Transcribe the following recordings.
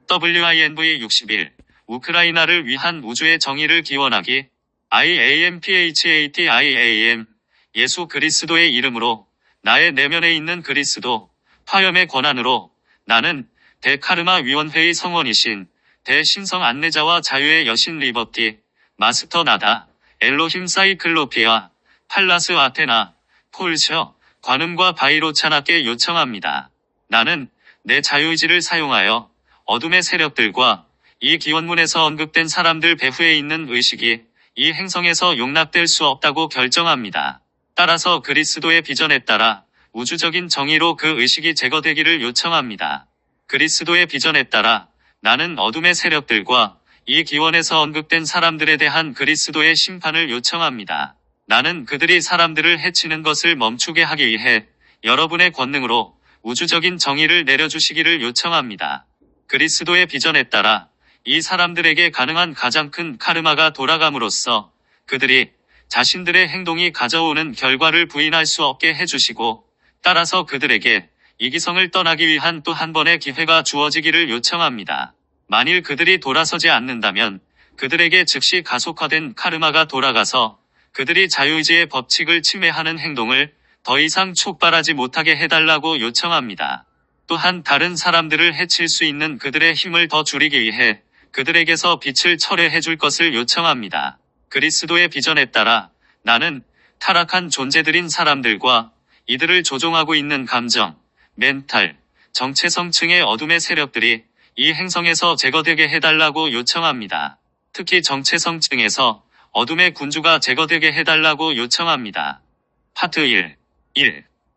WINV 61. 우크라이나를 위한 우주의 정의를 기원하기. IAMPHATIAM. 예수 그리스도의 이름으로, 나의 내면에 있는 그리스도, 화염의 권한으로, 나는 대카르마 위원회의 성원이신 대신성 안내자와 자유의 여신 리버티, 마스터 나다, 엘로힘 사이클로피아, 팔라스 아테나, 폴셔, 관음과 바이로차나께 요청합니다. 나는 내 자유의지를 사용하여 어둠의 세력들과 이 기원문에서 언급된 사람들 배후에 있는 의식이 이 행성에서 용납될 수 없다고 결정합니다. 따라서 그리스도의 비전에 따라 우주적인 정의로 그 의식이 제거되기를 요청합니다. 그리스도의 비전에 따라 나는 어둠의 세력들과 이 기원에서 언급된 사람들에 대한 그리스도의 심판을 요청합니다. 나는 그들이 사람들을 해치는 것을 멈추게 하기 위해 여러분의 권능으로 우주적인 정의를 내려주시기를 요청합니다. 그리스도의 비전에 따라 이 사람들에게 가능한 가장 큰 카르마가 돌아감으로써 그들이 자신들의 행동이 가져오는 결과를 부인할 수 없게 해주시고, 따라서 그들에게 이 기성을 떠나기 위한 또 한 번의 기회가 주어지기를 요청합니다. 만일 그들이 돌아서지 않는다면 그들에게 즉시 가속화된 카르마가 돌아가서 그들이 자유의지의 법칙을 침해하는 행동을 더 이상 촉발하지 못하게 해달라고 요청합니다. 또한 다른 사람들을 해칠 수 있는 그들의 힘을 더 줄이기 위해 그들에게서 빛을 철회해 줄 것을 요청합니다. 그리스도의 비전에 따라 나는 타락한 존재들인 사람들과 이들을 조종하고 있는 감정, 멘탈, 정체성층의 어둠의 세력들이 이 행성에서 제거되게 해달라고 요청합니다. 특히 정체성층에서 어둠의 군주가 제거되게 해달라고 요청합니다. 파트 1.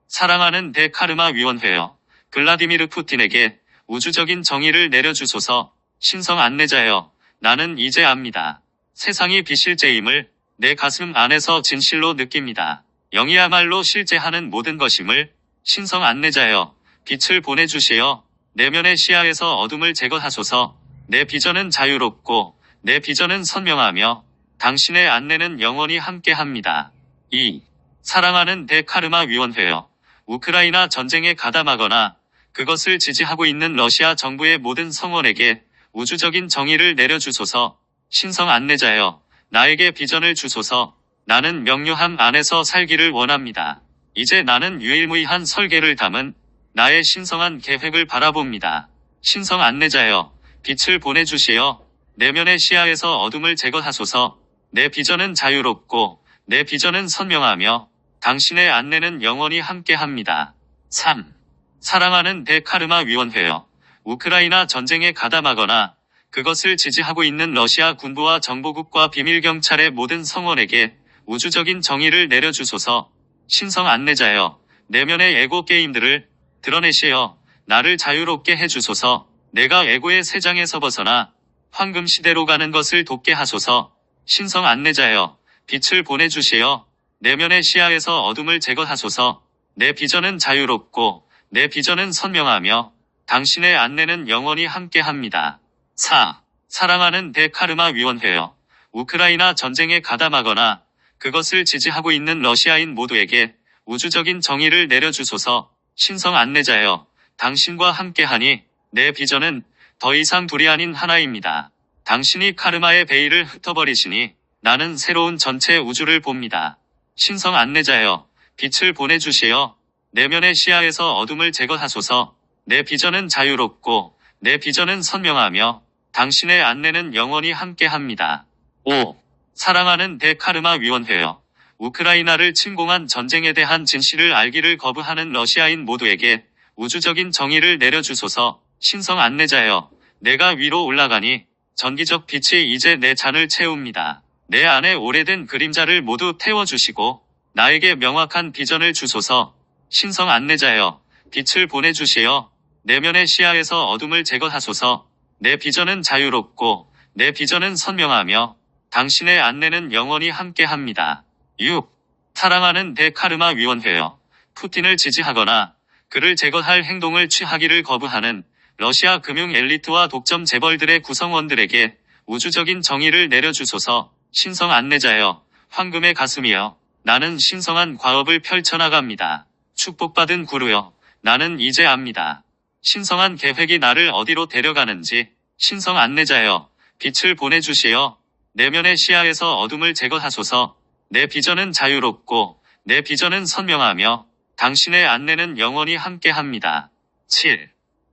사랑하는 대카르마 위원회여, 블라디미르 푸틴에게 우주적인 정의를 내려주소서. 신성 안내자여, 나는 이제 압니다. 세상이 비실제임을 내 가슴 안에서 진실로 느낍니다. 영이야말로 실제하는 모든 것임을. 신성 안내자여, 빛을 보내주시어 내면의 시야에서 어둠을 제거하소서. 내 비전은 자유롭고 내 비전은 선명하며 당신의 안내는 영원히 함께합니다. 2. 사랑하는 대카르마 위원회여, 우크라이나 전쟁에 가담하거나 그것을 지지하고 있는 러시아 정부의 모든 성원에게 우주적인 정의를 내려주소서. 신성 안내자여, 나에게 비전을 주소서. 나는 명료함 안에서 살기를 원합니다. 이제 나는 유일무이한 설계를 담은 나의 신성한 계획을 바라봅니다. 신성 안내자여, 빛을 보내주시어 내면의 시야에서 어둠을 제거하소서. 내 비전은 자유롭고 내 비전은 선명하며 당신의 안내는 영원히 함께합니다. 3. 사랑하는 대카르마 위원회여, 우크라이나 전쟁에 가담하거나 그것을 지지하고 있는 러시아 군부와 정보국과 비밀경찰의 모든 성원에게 우주적인 정의를 내려주소서. 신성 안내자여, 내면의 에고 게임들을 드러내시어 나를 자유롭게 해주소서. 내가 에고의 세장에서 벗어나 황금 시대로 가는 것을 돕게 하소서. 신성 안내자여, 빛을 보내주시어 내면의 시야에서 어둠을 제거하소서. 내 비전은 자유롭고 내 비전은 선명하며 당신의 안내는 영원히 함께합니다. 4. 사랑하는 대카르마 위원회여, 우크라이나 전쟁에 가담하거나 그것을 지지하고 있는 러시아인 모두에게 우주적인 정의를 내려주소서. 신성 안내자여, 당신과 함께하니 내 비전은 더 이상 둘이 아닌 하나입니다. 당신이 카르마의 베일을 흩어버리시니 나는 새로운 전체 우주를 봅니다. 신성 안내자여, 빛을 보내주시어 내면의 시야에서 어둠을 제거하소서. 내 비전은 자유롭고 내 비전은 선명하며 당신의 안내는 영원히 함께합니다. 5. 사랑하는 대카르마 위원회여, 우크라이나를 침공한 전쟁에 대한 진실을 알기를 거부하는 러시아인 모두에게 우주적인 정의를 내려주소서. 신성 안내자여, 내가 위로 올라가니 전기적 빛이 이제 내 잔을 채웁니다. 내 안에 오래된 그림자를 모두 태워주시고 나에게 명확한 비전을 주소서. 신성 안내자여, 빛을 보내주시어 내면의 시야에서 어둠을 제거하소서. 내 비전은 자유롭고 내 비전은 선명하며 당신의 안내는 영원히 함께합니다. 6. 사랑하는 대카르마 위원회여, 푸틴을 지지하거나 그를 제거할 행동을 취하기를 거부하는 러시아 금융 엘리트와 독점 재벌들의 구성원들에게 우주적인 정의를 내려주소서. 신성 안내자여, 황금의 가슴이여, 나는 신성한 과업을 펼쳐나갑니다. 축복받은 구루여, 나는 이제 압니다. 신성한 계획이 나를 어디로 데려가는지, 신성 안내자여, 빛을 보내주시어 내면의 시야에서 어둠을 제거하소서. 내 비전은 자유롭고 내 비전은 선명하며 당신의 안내는 영원히 함께합니다. 7.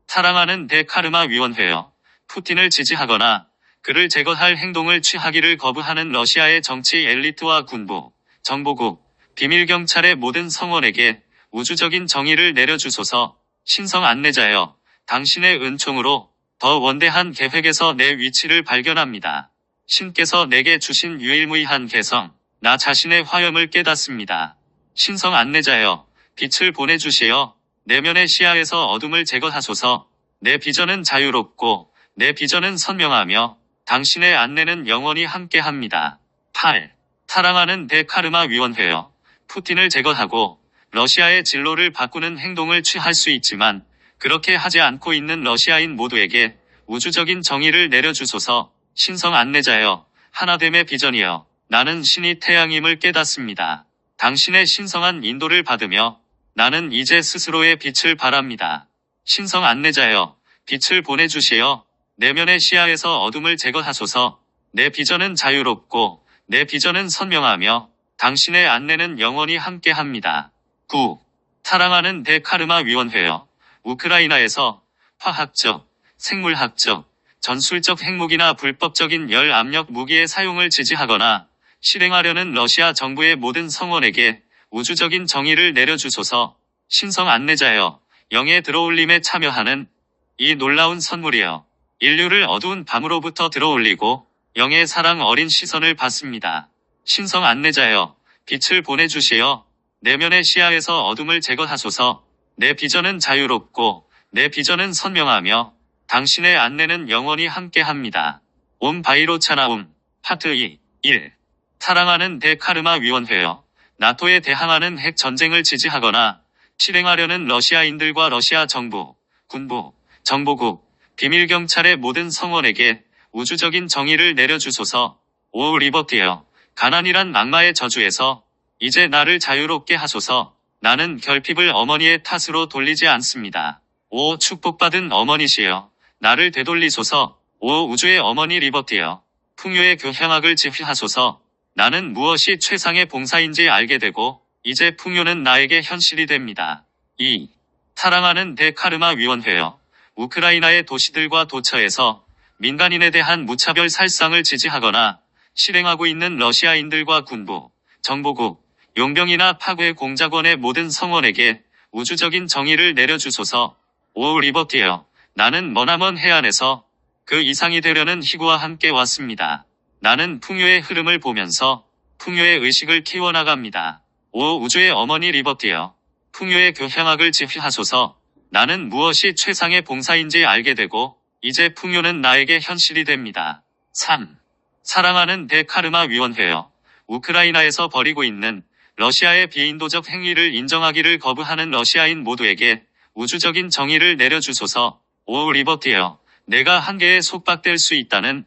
사랑하는 대카르마 위원회여, 푸틴을 지지하거나 그를 제거할 행동을 취하기를 거부하는 러시아의 정치 엘리트와 군부, 정보국, 비밀경찰의 모든 성원에게 우주적인 정의를 내려주소서. 신성 안내자여, 당신의 은총으로 더 원대한 계획에서 내 위치를 발견합니다. 신께서 내게 주신 유일무이한 개성, 나 자신의 화염을 깨닫습니다. 신성 안내자여, 빛을 보내주시어 내면의 시야에서 어둠을 제거하소서. 내 비전은 자유롭고 내 비전은 선명하며 당신의 안내는 영원히 함께합니다. 8. 사랑하는 대카르마 위원회여, 푸틴을 제거하고 러시아의 진로를 바꾸는 행동을 취할 수 있지만 그렇게 하지 않고 있는 러시아인 모두에게 우주적인 정의를 내려주소서. 신성 안내자여, 하나됨의 비전이여, 나는 신이 태양임을 깨닫습니다. 당신의 신성한 인도를 받으며 나는 이제 스스로의 빛을 발합니다. 신성 안내자여, 빛을 보내주시어 내면의 시야에서 어둠을 제거하소서. 내 비전은 자유롭고 내 비전은 선명하며 당신의 안내는 영원히 함께합니다. 9. 사랑하는 대카르마 위원회여, 우크라이나에서 화학적, 생물학적, 전술적 핵무기나 불법적인 열 압력 무기의 사용을 지지하거나 실행하려는 러시아 정부의 모든 성원에게 우주적인 정의를 내려주소서. 신성 안내자여, 영의 들어올림에 참여하는 이 놀라운 선물이여, 인류를 어두운 밤으로부터 들어올리고 영의 사랑 어린 시선을 받습니다. 신성 안내자여, 빛을 보내주시어 내면의 시야에서 어둠을 제거하소서. 내 비전은 자유롭고 내 비전은 선명하며 당신의 안내는 영원히 함께합니다. 옴 바이로 차나움, 파트 2, 1. 사랑하는 대카르마 위원회여, 나토에 대항하는 핵 전쟁을 지지하거나 실행하려는 러시아인들과 러시아 정부, 군부, 정보국, 비밀경찰의 모든 성원에게 우주적인 정의를 내려주소서. 오 리버티여, 가난이란 악마의 저주에서 이제 나를 자유롭게 하소서. 나는 결핍을 어머니의 탓으로 돌리지 않습니다. 오 축복받은 어머니시여, 나를 되돌리소서. 오 우주의 어머니 리버티여, 풍요의 교향악을 지휘하소서. 나는 무엇이 최상의 봉사인지 알게 되고 이제 풍요는 나에게 현실이 됩니다. 2. 사랑하는 대카르마 위원회여, 우크라이나의 도시들과 도처에서 민간인에 대한 무차별 살상을 지지하거나 실행하고 있는 러시아인들과 군부, 정보국, 용병이나 파괴 공작원의 모든 성원에게 우주적인 정의를 내려주소서. 오 리버티여, 나는 머나먼 해안에서 그 이상이 되려는 희구와 함께 왔습니다. 나는 풍요의 흐름을 보면서 풍요의 의식을 키워나갑니다. 오 우주의 어머니 리버티여, 풍요의 교향악을 지휘하소서. 나는 무엇이 최상의 봉사인지 알게 되고 이제 풍요는 나에게 현실이 됩니다. 3. 사랑하는 대카르마 위원회여, 우크라이나에서 벌이고 있는 러시아의 비인도적 행위를 인정하기를 거부하는 러시아인 모두에게 우주적인 정의를 내려주소서. 오 리버티여, 내가 한계에 속박될 수 있다는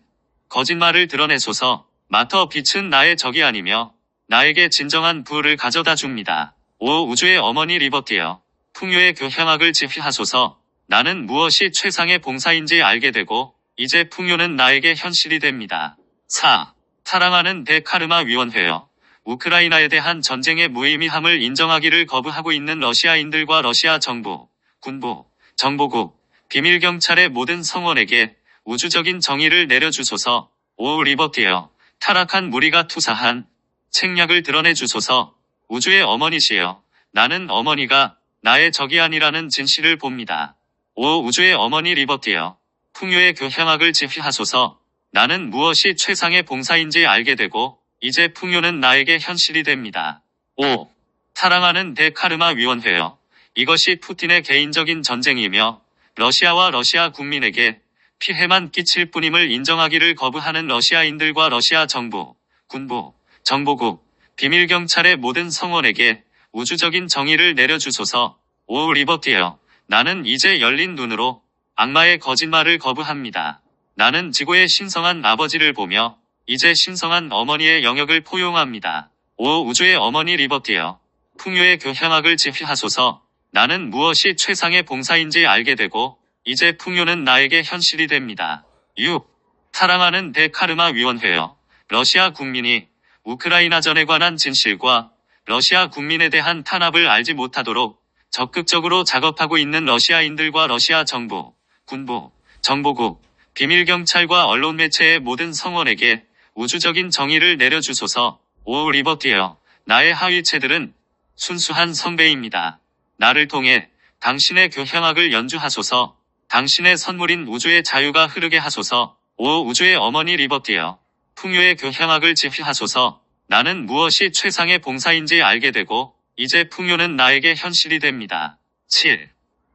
거짓말을 드러내소서. 마터 빛은 나의 적이 아니며 나에게 진정한 부를 가져다 줍니다. 오 우주의 어머니 리버티여, 풍요의 교향악을 지휘하소서. 나는 무엇이 최상의 봉사인지 알게 되고 이제 풍요는 나에게 현실이 됩니다. 4. 사랑하는 대카르마 위원회여, 우크라이나에 대한 전쟁의 무의미함을 인정하기를 거부하고 있는 러시아인들과 러시아 정부, 군부, 정보국, 비밀경찰의 모든 성원에게 우주적인 정의를 내려주소서. 오 리버티여, 타락한 무리가 투사한 책략을 드러내주소서. 우주의 어머니시여, 나는 어머니가 나의 적이 아니라는 진실을 봅니다. 오 우주의 어머니 리버티여, 풍요의 교향악을 지휘하소서. 나는 무엇이 최상의 봉사인지 알게 되고 이제 풍요는 나에게 현실이 됩니다. 5. 사랑하는 대카르마 위원회여, 이것이 푸틴의 개인적인 전쟁이며 러시아와 러시아 국민에게 피해만 끼칠 뿐임을 인정하기를 거부하는 러시아인들과 러시아 정부, 군부, 정보국, 비밀경찰의 모든 성원에게 우주적인 정의를 내려주소서. 오 리버티여, 나는 이제 열린 눈으로 악마의 거짓말을 거부합니다. 나는 지구의 신성한 아버지를 보며 이제 신성한 어머니의 영역을 포용합니다. 오 우주의 어머니 리버티여, 풍요의 교향악을 지휘하소서. 나는 무엇이 최상의 봉사인지 알게 되고 이제 풍요는 나에게 현실이 됩니다. 6. 사랑하는 대카르마 위원회여. 러시아 국민이 우크라이나전에 관한 진실과 러시아 국민에 대한 탄압을 알지 못하도록 적극적으로 작업하고 있는 러시아인들과 러시아 정부, 군부, 정보국, 비밀경찰과 언론 매체의 모든 성원에게 우주적인 정의를 내려주소서. 오 리버티여. 나의 하위체들은 순수한 선배입니다. 나를 통해 당신의 교향악을 연주하소서. 당신의 선물인 우주의 자유가 흐르게 하소서. 오 우주의 어머니 리버티여. 풍요의 교향악을 지휘하소서. 나는 무엇이 최상의 봉사인지 알게 되고 이제 풍요는 나에게 현실이 됩니다. 7.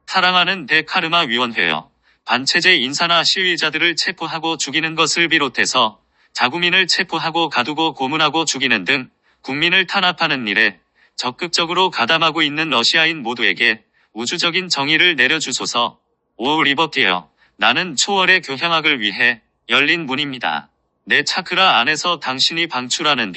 사랑하는 대카르마 위원회여. 반체제 인사나 시위자들을 체포하고 죽이는 것을 비롯해서 자국민을 체포하고 가두고 고문하고 죽이는 등 국민을 탄압하는 일에 적극적으로 가담하고 있는 러시아인 모두에게 우주적인 정의를 내려주소서. 오 리버티여. 나는 초월의 교향악을 위해 열린 문입니다. 내 차크라 안에서 당신이 방출하는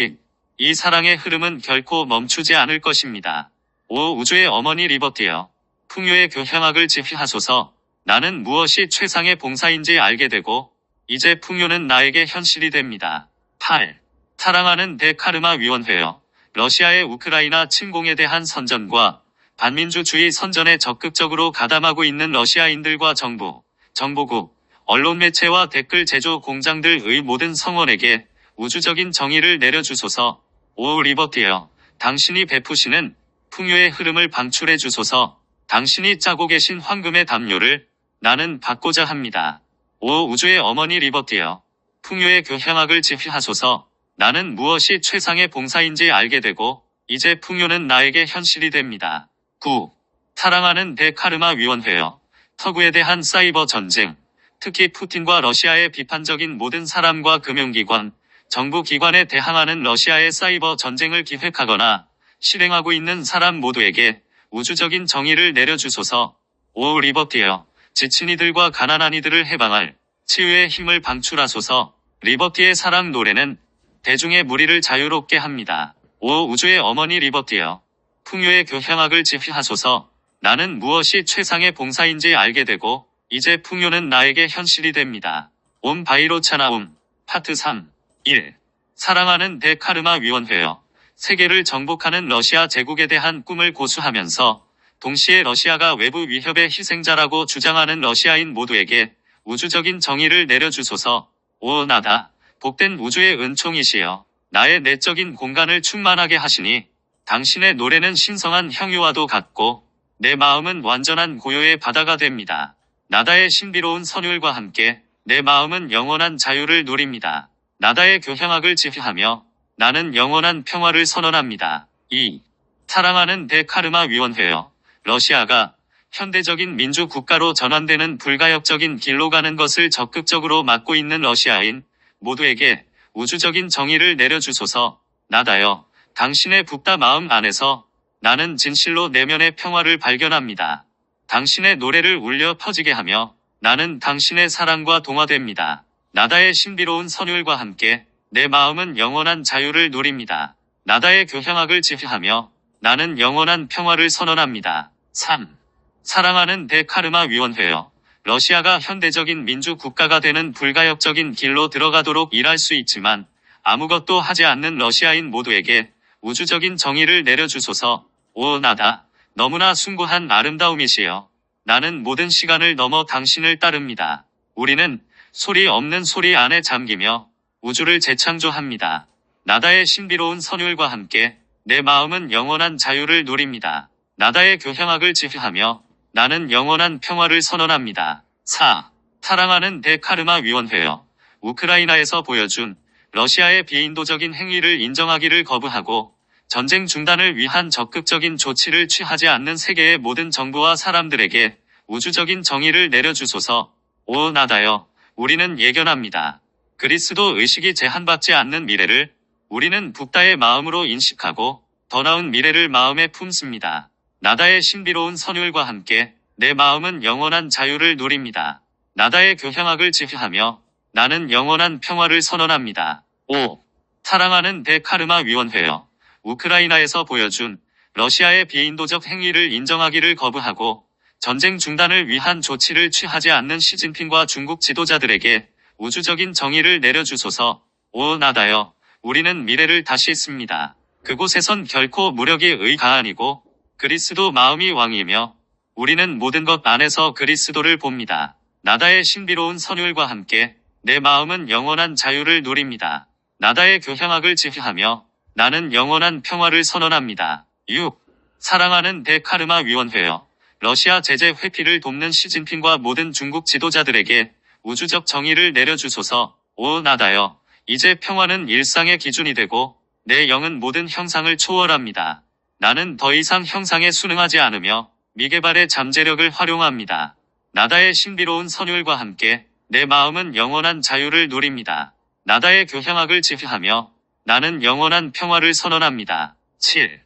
이 사랑의 흐름은 결코 멈추지 않을 것입니다. 오 우주의 어머니 리버티여. 풍요의 교향악을 지휘하소서. 나는 무엇이 최상의 봉사인지 알게 되고 이제 풍요는 나에게 현실이 됩니다. 8. 사랑하는 대카르마 위원회여. 러시아의 우크라이나 침공에 대한 선전과 반민주주의 선전에 적극적으로 가담하고 있는 러시아인들과 정부, 정보국, 언론 매체와 댓글 제조 공장들의 모든 성원에게 우주적인 정의를 내려주소서. 오 리버티여. 당신이 베푸시는 풍요의 흐름을 방출해 주소서. 당신이 짜고 계신 황금의 담요를 나는 받고자 합니다. 오 우주의 어머니 리버티여. 풍요의 교향악을 지휘하소서. 나는 무엇이 최상의 봉사인지 알게 되고 이제 풍요는 나에게 현실이 됩니다. 9. 사랑하는 대카르마 위원회여. 서구에 대한 사이버 전쟁, 특히 푸틴과 러시아의 비판적인 모든 사람과 금융기관, 정부기관에 대항하는 러시아의 사이버 전쟁을 기획하거나 실행하고 있는 사람 모두에게 우주적인 정의를 내려주소서. 오 리버티여. 지친 이들과 가난한 이들을 해방할 치유의 힘을 방출하소서. 리버티의 사랑 노래는 대중의 무리를 자유롭게 합니다. 오 우주의 어머니 리버티여. 풍요의 교향악을 지휘하소서. 나는 무엇이 최상의 봉사인지 알게 되고 이제 풍요는 나에게 현실이 됩니다. 옴 바이로차나움. 파트 3. 1. 사랑하는 대카르마 위원회여. 세계를 정복하는 러시아 제국에 대한 꿈을 고수하면서 동시에 러시아가 외부 위협의 희생자라고 주장하는 러시아인 모두에게 우주적인 정의를 내려주소서. 오 나다. 복된 우주의 은총이시여. 나의 내적인 공간을 충만하게 하시니 당신의 노래는 신성한 향유와도 같고 내 마음은 완전한 고요의 바다가 됩니다. 나다의 신비로운 선율과 함께 내 마음은 영원한 자유를 누립니다. 나다의 교향악을 지휘하며 나는 영원한 평화를 선언합니다. 2. 사랑하는 대카르마 위원회여. 러시아가 현대적인 민주국가로 전환되는 불가역적인 길로 가는 것을 적극적으로 막고 있는 러시아인 모두에게 우주적인 정의를 내려주소서. 나다여. 당신의 붓다 마음 안에서 나는 진실로 내면의 평화를 발견합니다. 당신의 노래를 울려 퍼지게 하며 나는 당신의 사랑과 동화됩니다. 나다의 신비로운 선율과 함께 내 마음은 영원한 자유를 누립니다. 나다의 교향악을 지휘하며 나는 영원한 평화를 선언합니다. 3. 사랑하는 대카르마 위원회여. 러시아가 현대적인 민주국가가 되는 불가역적인 길로 들어가도록 일할 수 있지만 아무것도 하지 않는 러시아인 모두에게 우주적인 정의를 내려주소서. 오 나다. 너무나 숭고한 아름다움이시여. 나는 모든 시간을 넘어 당신을 따릅니다. 우리는 소리 없는 소리 안에 잠기며 우주를 재창조합니다. 나다의 신비로운 선율과 함께 내 마음은 영원한 자유를 누립니다. 나다의 교향악을 지휘하며 나는 영원한 평화를 선언합니다. 4. 사랑하는 대카르마 위원회여. 우크라이나에서 보여준 러시아의 비인도적인 행위를 인정하기를 거부하고 전쟁 중단을 위한 적극적인 조치를 취하지 않는 세계의 모든 정부와 사람들에게 우주적인 정의를 내려주소서. 오 나다여. 우리는 예견합니다. 그리스도 의식이 제한받지 않는 미래를 우리는 붓다의 마음으로 인식하고 더 나은 미래를 마음에 품습니다. 나다의 신비로운 선율과 함께 내 마음은 영원한 자유를 누립니다. 나다의 교향악을 지휘하며 나는 영원한 평화를 선언합니다. 5. 사랑하는 대카르마 위원회여. 우크라이나에서 보여준 러시아의 비인도적 행위를 인정하기를 거부하고 전쟁 중단을 위한 조치를 취하지 않는 시진핑과 중국 지도자들에게 우주적인 정의를 내려주소서. 오 나다여, 우리는 미래를 다시 씁니다. 그곳에선 결코 무력이 의가 아니고 그리스도 마음이 왕이며 우리는 모든 것 안에서 그리스도를 봅니다. 나다의 신비로운 선율과 함께 내 마음은 영원한 자유를 누립니다. 나다의 교향악을 지휘하며 나는 영원한 평화를 선언합니다. 6. 사랑하는 대카르마 위원회여, 러시아 제재 회피를 돕는 시진핑과 모든 중국 지도자들에게 우주적 정의를 내려주소서. 오 나다여, 이제 평화는 일상의 기준이 되고 내 영은 모든 형상을 초월합니다. 나는 더 이상 형상에 순응하지 않으며 미개발의 잠재력을 활용합니다. 나다의 신비로운 선율과 함께 내 마음은 영원한 자유를 누립니다. 나다의 교향악을 지휘하며 나는 영원한 평화를 선언합니다. 7.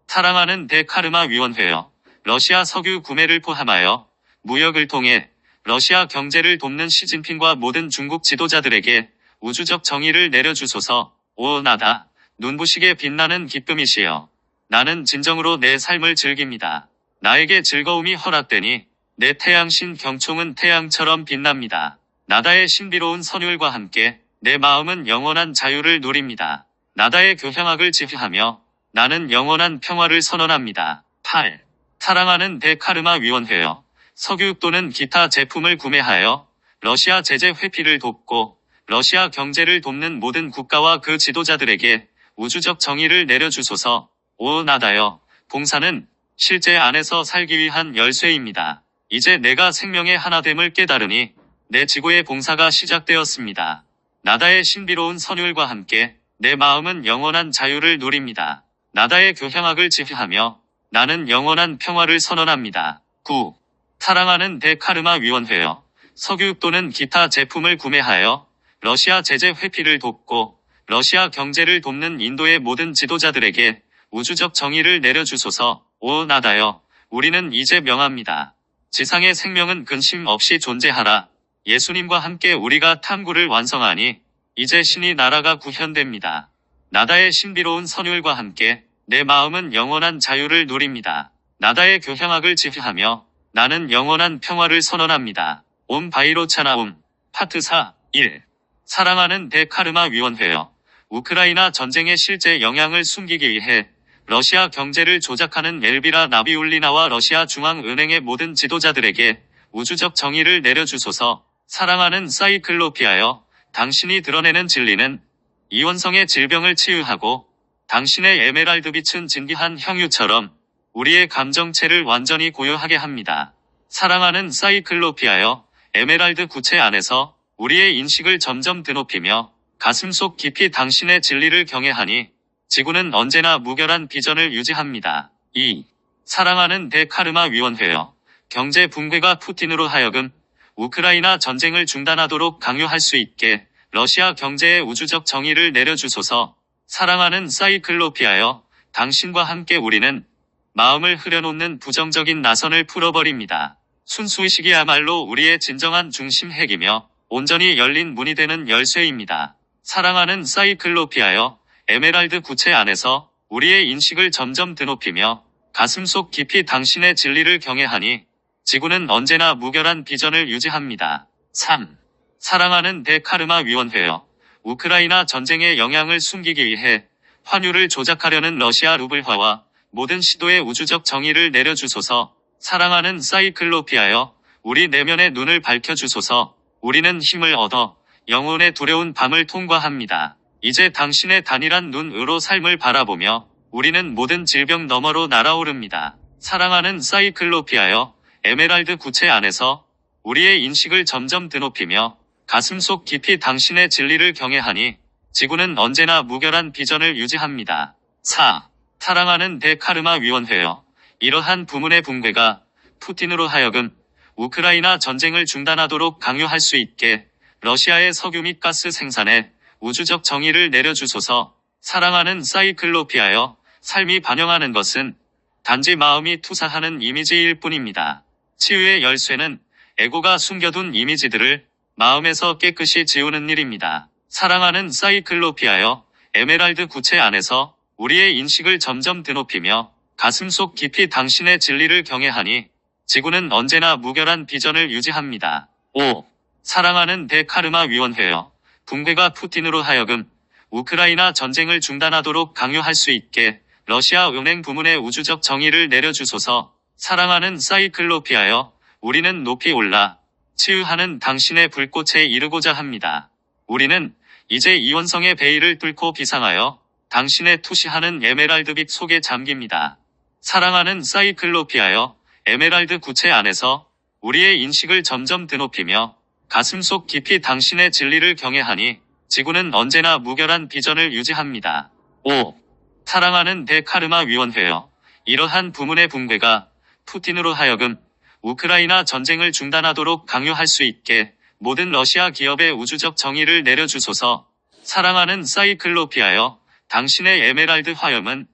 사랑하는 대카르마 위원회여, 러시아 석유 구매를 포함하여 무역을 통해 러시아 경제를 돕는 시진핑과 모든 중국 지도자들에게 우주적 정의를 내려주소서. 오 나다, 눈부시게 빛나는 기쁨이시여, 나는 진정으로 내 삶을 즐깁니다. 나에게 즐거움이 허락되니 내 태양신 경총은 태양처럼 빛납니다. 나다의 신비로운 선율과 함께 내 마음은 영원한 자유를 누립니다. 나다의 교향악을 지휘하며 나는 영원한 평화를 선언합니다. 8. 사랑하는 대카르마 위원회여, 석유 또는 기타 제품을 구매하여 러시아 제재 회피를 돕고 러시아 경제를 돕는 모든 국가와 그 지도자들에게 우주적 정의를 내려주소서. 오 나다여, 봉사는 실제 안에서 살기 위한 열쇠입니다. 이제 내가 생명의 하나됨을 깨달으니 내 지구의 봉사가 시작되었습니다. 나다의 신비로운 선율과 함께 내 마음은 영원한 자유를 누립니다. 나다의 교향악을 지휘하며 나는 영원한 평화를 선언합니다. 9. 사랑하는 대카르마 위원회여, 석유 또는 기타 제품을 구매하여 러시아 제재 회피를 돕고 러시아 경제를 돕는 인도의 모든 지도자들에게 우주적 정의를 내려주소서. 오 나다여, 우리는 이제 명합니다. 지상의 생명은 근심 없이 존재하라. 예수님과 함께 우리가 탐구를 완성하니 이제 신이 나라가 구현됩니다. 나다의 신비로운 선율과 함께 내 마음은 영원한 자유를 누립니다. 나다의 교향악을 지휘하며 나는 영원한 평화를 선언합니다. 옴 바이로차나움. 파트 4. 1. 사랑하는 대카르마 위원회여, 우크라이나 전쟁의 실제 영향을 숨기기 위해 러시아 경제를 조작하는 엘비라 나비울리나와 러시아 중앙은행의 모든 지도자들에게 우주적 정의를 내려주소서. 사랑하는 사이클로피아여, 당신이 드러내는 진리는 이원성의 질병을 치유하고 당신의 에메랄드 빛은 진기한 형유처럼 우리의 감정체를 완전히 고요하게 합니다. 사랑하는 사이클로피아여, 에메랄드 구체 안에서 우리의 인식을 점점 드높이며 가슴속 깊이 당신의 진리를 경외하니 지구는 언제나 무결한 비전을 유지합니다. 2. 사랑하는 대카르마 위원회여, 경제 붕괴가 푸틴으로 하여금 우크라이나 전쟁을 중단하도록 강요할 수 있게 러시아 경제의 우주적 정의를 내려주소서. 사랑하는 사이클로피아여, 당신과 함께 우리는 마음을 흐려놓는 부정적인 나선을 풀어버립니다. 순수의식이야말로 우리의 진정한 중심 핵이며 온전히 열린 문이 되는 열쇠입니다. 사랑하는 사이클로피아여, 에메랄드 구체 안에서 우리의 인식을 점점 드높이며 가슴속 깊이 당신의 진리를 경외하니 지구는 언제나 무결한 비전을 유지합니다. 3. 사랑하는 대카르마 위원회여, 우크라이나 전쟁의 영향을 숨기기 위해 환율을 조작하려는 러시아 루블화와 모든 시도의 우주적 정의를 내려주소서. 사랑하는 사이클로피아여, 우리 내면의 눈을 밝혀주소서. 우리는 힘을 얻어 영혼의 두려운 밤을 통과합니다. 이제 당신의 단일한 눈으로 삶을 바라보며 우리는 모든 질병 너머로 날아오릅니다. 사랑하는 사이클로피아여, 에메랄드 구체 안에서 우리의 인식을 점점 드높이며 가슴속 깊이 당신의 진리를 경외하니 지구는 언제나 무결한 비전을 유지합니다. 4. 사랑하는 대카르마 위원회여, 이러한 부문의 붕괴가 푸틴으로 하여금 우크라이나 전쟁을 중단하도록 강요할 수 있게 러시아의 석유 및 가스 생산에 우주적 정의를 내려주소서. 사랑하는 사이클로피아여, 삶이 반영하는 것은 단지 마음이 투사하는 이미지일 뿐입니다. 치유의 열쇠는 에고가 숨겨둔 이미지들을 마음에서 깨끗이 지우는 일입니다. 사랑하는 사이클로피아여, 에메랄드 구체 안에서 우리의 인식을 점점 드높이며 가슴속 깊이 당신의 진리를 경외하니 지구는 언제나 무결한 비전을 유지합니다. 5. 사랑하는 대카르마 위원회여, 붕괴가 푸틴으로 하여금 우크라이나 전쟁을 중단하도록 강요할 수 있게 러시아 은행 부문의 우주적 정의를 내려주소서. 사랑하는 사이클로피아여, 우리는 높이 올라 치유하는 당신의 불꽃에 이르고자 합니다. 우리는 이제 이원성의 베일을 뚫고 비상하여 당신의 투시하는 에메랄드빛 속에 잠깁니다. 사랑하는 사이클로피아여, 에메랄드 구체 안에서 우리의 인식을 점점 드높이며 가슴속 깊이 당신의 진리를 경외하니 지구는 언제나 무결한 비전을 유지합니다. 5. 사랑하는 대카르마 위원회여, 이러한 부문의 붕괴가 푸틴으로 하여금 우크라이나 전쟁을 중단하도록 강요할 수 있게 모든 러시아 기업의 우주적 정의를 내려주소서. 사랑하는 사이클로피아여, 당신의 에메랄드 화염은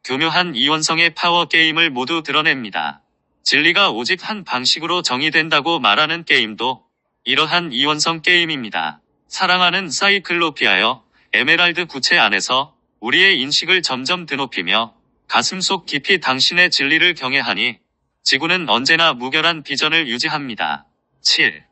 교묘한 이원성의 파워 게임을 모두 드러냅니다. 진리가 오직 한 방식으로 정의된다고 말하는 게임도 이러한 이원성 게임입니다. 사랑하는 사이클로피아여, 에메랄드 구체 안에서 우리의 인식을 점점 드높이며 가슴속 깊이 당신의 진리를 경외하니 지구는 언제나 무결한 비전을 유지합니다. 7.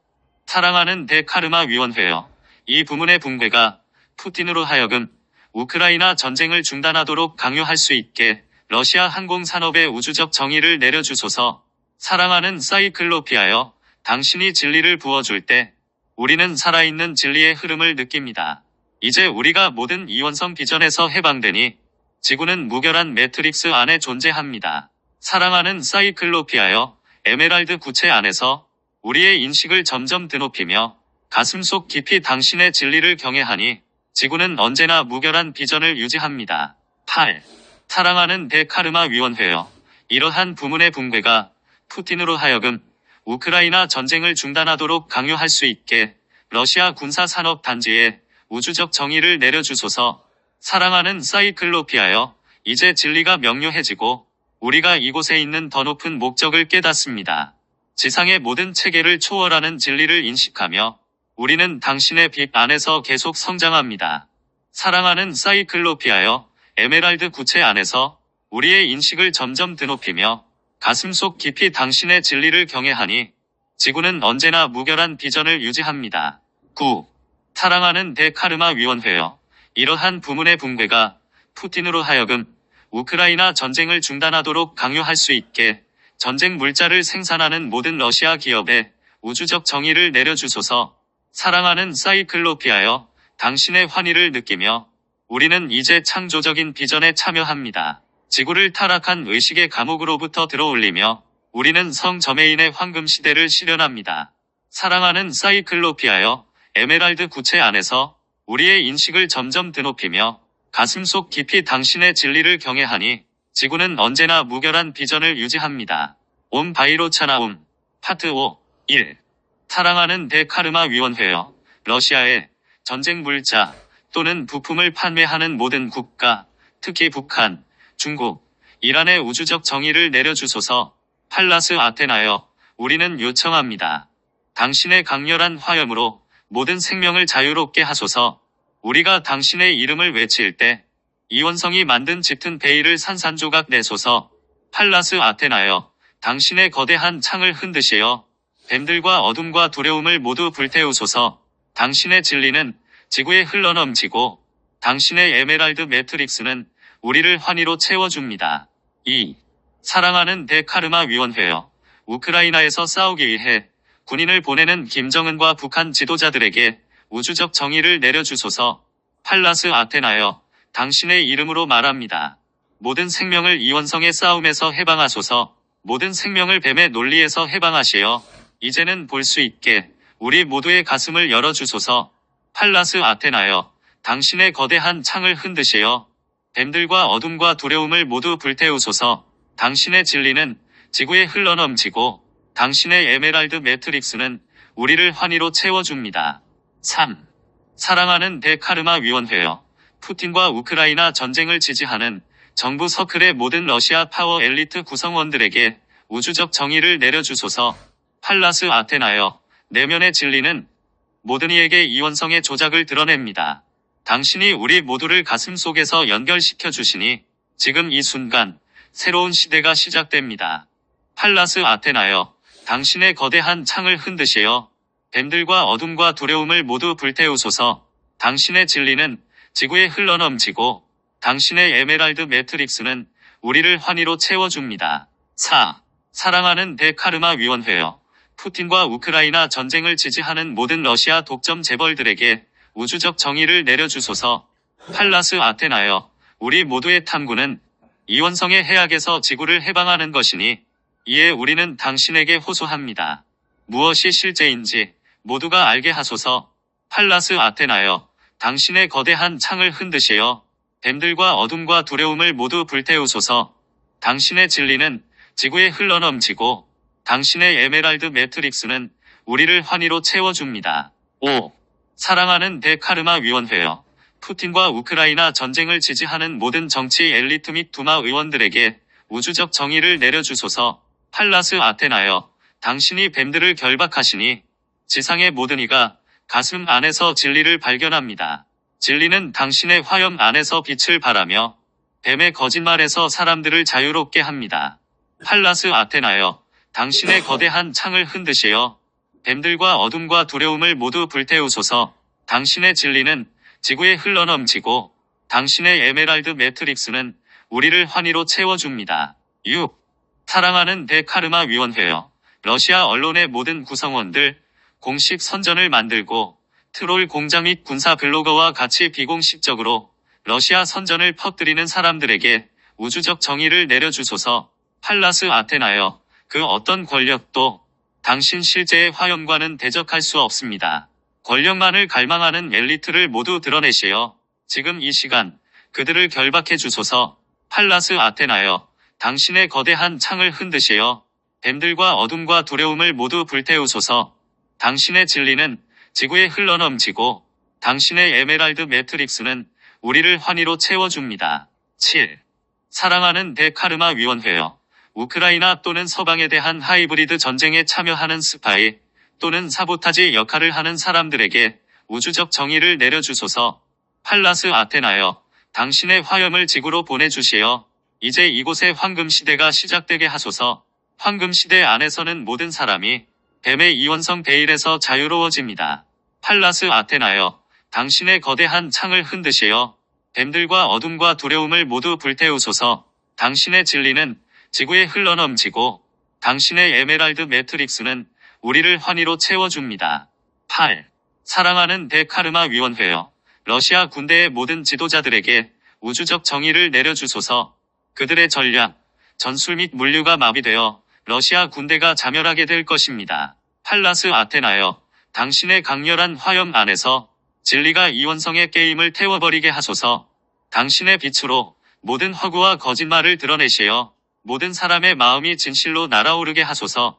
사랑하는 대카르마 위원회여, 이 부문의 붕괴가 푸틴으로 하여금 우크라이나 전쟁을 중단하도록 강요할 수 있게 러시아 항공산업의 우주적 정의를 내려주소서. 사랑하는 사이클로피아여, 당신이 진리를 부어줄 때 우리는 살아있는 진리의 흐름을 느낍니다. 이제 우리가 모든 이원성 비전에서 해방되니 지구는 무결한 매트릭스 안에 존재합니다. 사랑하는 사이클로피아여, 에메랄드 구체 안에서 우리의 인식을 점점 드높이며 가슴속 깊이 당신의 진리를 경외하니 지구는 언제나 무결한 비전을 유지합니다. 8. 사랑하는 대카르마 위원회여, 이러한 부문의 붕괴가 푸틴으로 하여금 우크라이나 전쟁을 중단하도록 강요할 수 있게 러시아 군사산업 단지에 우주적 정의를 내려주소서. 사랑하는 사이클로피아여, 이제 진리가 명료해지고 우리가 이곳에 있는 더 높은 목적을 깨닫습니다. 지상의 모든 체계를 초월하는 진리를 인식하며 우리는 당신의 빛 안에서 계속 성장합니다. 사랑하는 사이클로피아여, 에메랄드 구체 안에서 우리의 인식을 점점 드높이며 가슴속 깊이 당신의 진리를 경외하니 지구는 언제나 무결한 비전을 유지합니다. 9. 사랑하는 대카르마 위원회여, 이러한 부문의 붕괴가 푸틴으로 하여금 우크라이나 전쟁을 중단하도록 강요할 수 있게 전쟁 물자를 생산하는 모든 러시아 기업에 우주적 정의를 내려주소서. 사랑하는 사이클로피아여, 당신의 환희를 느끼며 우리는 이제 창조적인 비전에 참여합니다. 지구를 타락한 의식의 감옥으로부터 들어올리며 우리는 성저메인의 황금 시대를 실현합니다. 사랑하는 사이클로피아여, 에메랄드 구체 안에서 우리의 인식을 점점 드높이며 가슴속 깊이 당신의 진리를 경외하니 지구는 언제나 무결한 비전을 유지합니다. 옴 바이로차나옴. 파트 5. 1. 사랑하는 대카르마 위원회여, 러시아의 전쟁 물자 또는 부품을 판매하는 모든 국가, 특히 북한, 중국, 이란의 우주적 정의를 내려주소서. 팔라스 아테나여, 우리는 요청합니다. 당신의 강렬한 화염으로 모든 생명을 자유롭게 하소서. 우리가 당신의 이름을 외칠 때 이원성이 만든 짙은 베일을 산산조각 내소서. 팔라스 아테나여, 당신의 거대한 창을 흔드시어 뱀들과 어둠과 두려움을 모두 불태우소서. 당신의 진리는 지구에 흘러넘치고 당신의 에메랄드 매트릭스는 우리를 환희로 채워줍니다. 2. 사랑하는 대카르마 위원회여, 우크라이나에서 싸우기 위해 군인을 보내는 김정은과 북한 지도자들에게 우주적 정의를 내려주소서. 팔라스 아테나여, 당신의 이름으로 말합니다. 모든 생명을 이원성의 싸움에서 해방하소서. 모든 생명을 뱀의 논리에서 해방하시어 이제는 볼 수 있게 우리 모두의 가슴을 열어주소서. 팔라스 아테나여, 당신의 거대한 창을 흔드시어 뱀들과 어둠과 두려움을 모두 불태우소서. 당신의 진리는 지구에 흘러넘치고 당신의 에메랄드 매트릭스는 우리를 환희로 채워줍니다. 3. 사랑하는 대카르마 위원회여, 푸틴과 우크라이나 전쟁을 지지하는 정부 서클의 모든 러시아 파워 엘리트 구성원들에게 우주적 정의를 내려주소서. 팔라스 아테나여, 내면의 진리는 모든 이에게 이원성의 조작을 드러냅니다. 당신이 우리 모두를 가슴 속에서 연결시켜 주시니 지금 이 순간 새로운 시대가 시작됩니다. 팔라스 아테나여, 당신의 거대한 창을 흔드시어 뱀들과 어둠과 두려움을 모두 불태우소서. 당신의 진리는 지구에 흘러넘치고 당신의 에메랄드 매트릭스는 우리를 환희로 채워줍니다. 4. 사랑하는 대카르마 위원회여. 푸틴과 우크라이나 전쟁을 지지하는 모든 러시아 독점 재벌들에게 우주적 정의를 내려주소서. 팔라스 아테나여. 우리 모두의 탐구는 이원성의 해악에서 지구를 해방하는 것이니 이에 우리는 당신에게 호소합니다. 무엇이 실제인지 모두가 알게 하소서. 팔라스 아테나여. 당신의 거대한 창을 흔드시어 뱀들과 어둠과 두려움을 모두 불태우소서. 당신의 진리는 지구에 흘러넘치고 당신의 에메랄드 매트릭스는 우리를 환희로 채워줍니다. 5. 사랑하는 대카르마 위원회여. 푸틴과 우크라이나 전쟁을 지지하는 모든 정치 엘리트 및 두마 의원들에게 우주적 정의를 내려주소서. 팔라스 아테나여. 당신이 뱀들을 결박하시니 지상의 모든 이가 가슴 안에서 진리를 발견합니다. 진리는 당신의 화염 안에서 빛을 발하며 뱀의 거짓말에서 사람들을 자유롭게 합니다. 팔라스 아테나여. 당신의 거대한 창을 흔드시어 뱀들과 어둠과 두려움을 모두 불태우소서. 당신의 진리는 지구에 흘러넘치고 당신의 에메랄드 매트릭스는 우리를 환희로 채워줍니다. 6. 사랑하는 대카르마 위원회여. 러시아 언론의 모든 구성원들, 공식 선전을 만들고 트롤 공장 및 군사 블로거와 같이 비공식적으로 러시아 선전을 퍼뜨리는 사람들에게 우주적 정의를 내려주소서. 팔라스 아테나여. 그 어떤 권력도 당신 실제의 화염과는 대적할 수 없습니다. 권력만을 갈망하는 엘리트를 모두 드러내시어 지금 이 시간 그들을 결박해 주소서. 팔라스 아테나여. 당신의 거대한 창을 흔드시어 뱀들과 어둠과 두려움을 모두 불태우소서. 당신의 진리는 지구에 흘러넘치고 당신의 에메랄드 매트릭스는 우리를 환희로 채워줍니다. 7. 사랑하는 대카르마 위원회여. 우크라이나 또는 서방에 대한 하이브리드 전쟁에 참여하는 스파이 또는 사보타지 역할을 하는 사람들에게 우주적 정의를 내려주소서. 팔라스 아테나여. 당신의 화염을 지구로 보내주시어 이제 이곳의 황금시대가 시작되게 하소서. 황금시대 안에서는 모든 사람이 뱀의 이원성 베일에서 자유로워집니다. 팔라스 아테나여. 당신의 거대한 창을 흔드시어 뱀들과 어둠과 두려움을 모두 불태우소서. 당신의 진리는 지구에 흘러넘치고 당신의 에메랄드 매트릭스는 우리를 환희로 채워줍니다. 8. 사랑하는 대카르마 위원회여. 러시아 군대의 모든 지도자들에게 우주적 정의를 내려주소서. 그들의 전략, 전술 및 물류가 마비되어 러시아 군대가 자멸하게 될 것입니다. 팔라스 아테나여. 당신의 강렬한 화염 안에서 진리가 이원성의 게임을 태워버리게 하소서. 당신의 빛으로 모든 허구와 거짓말을 드러내시어 모든 사람의 마음이 진실로 날아오르게 하소서.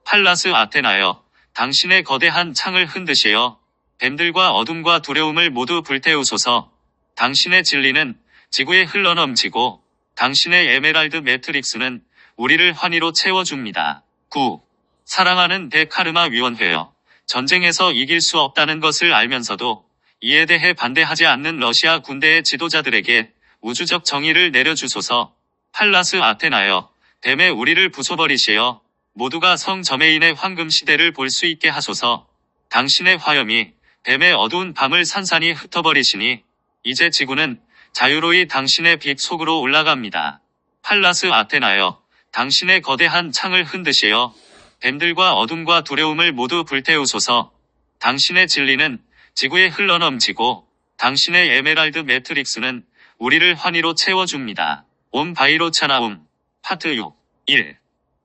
팔라스 아테나여. 당신의 거대한 창을 흔드시어 뱀들과 어둠과 두려움을 모두 불태우소서. 당신의 진리는 지구에 흘러넘치고 당신의 에메랄드 매트릭스는 우리를 환희로 채워줍니다. 9. 사랑하는 대카르마 위원회여. 전쟁에서 이길 수 없다는 것을 알면서도 이에 대해 반대하지 않는 러시아 군대의 지도자들에게 우주적 정의를 내려주소서. 팔라스 아테나여. 뱀에 우리를 부숴버리시어 모두가 성 저메인의 황금시대를 볼 수 있게 하소서. 당신의 화염이 뱀의 어두운 밤을 산산히 흩어버리시니 이제 지구는 자유로이 당신의 빛 속으로 올라갑니다. 팔라스 아테나여. 당신의 거대한 창을 흔드시어 뱀들과 어둠과 두려움을 모두 불태우소서. 당신의 진리는 지구에 흘러넘치고 당신의 에메랄드 매트릭스는 우리를 환희로 채워줍니다. 옴 바이로차나움. 파트 6. 1.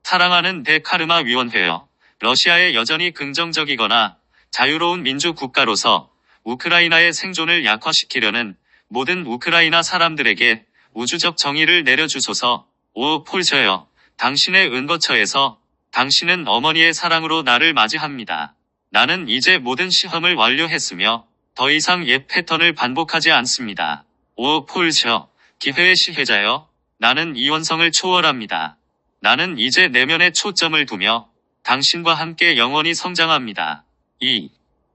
사랑하는 대카르마 위원회여. 러시아에 여전히 긍정적이거나 자유로운 민주 국가로서 우크라이나의 생존을 약화시키려는 모든 우크라이나 사람들에게 우주적 정의를 내려주소서. 오 폴셔여. 당신의 은거처에서 당신은 어머니의 사랑으로 나를 맞이합니다. 나는 이제 모든 시험을 완료했으며 더 이상 옛 패턴을 반복하지 않습니다. 오 폴셔. 기회의 시혜자여. 나는 이원성을 초월합니다. 나는 이제 내면에 초점을 두며 당신과 함께 영원히 성장합니다. 2.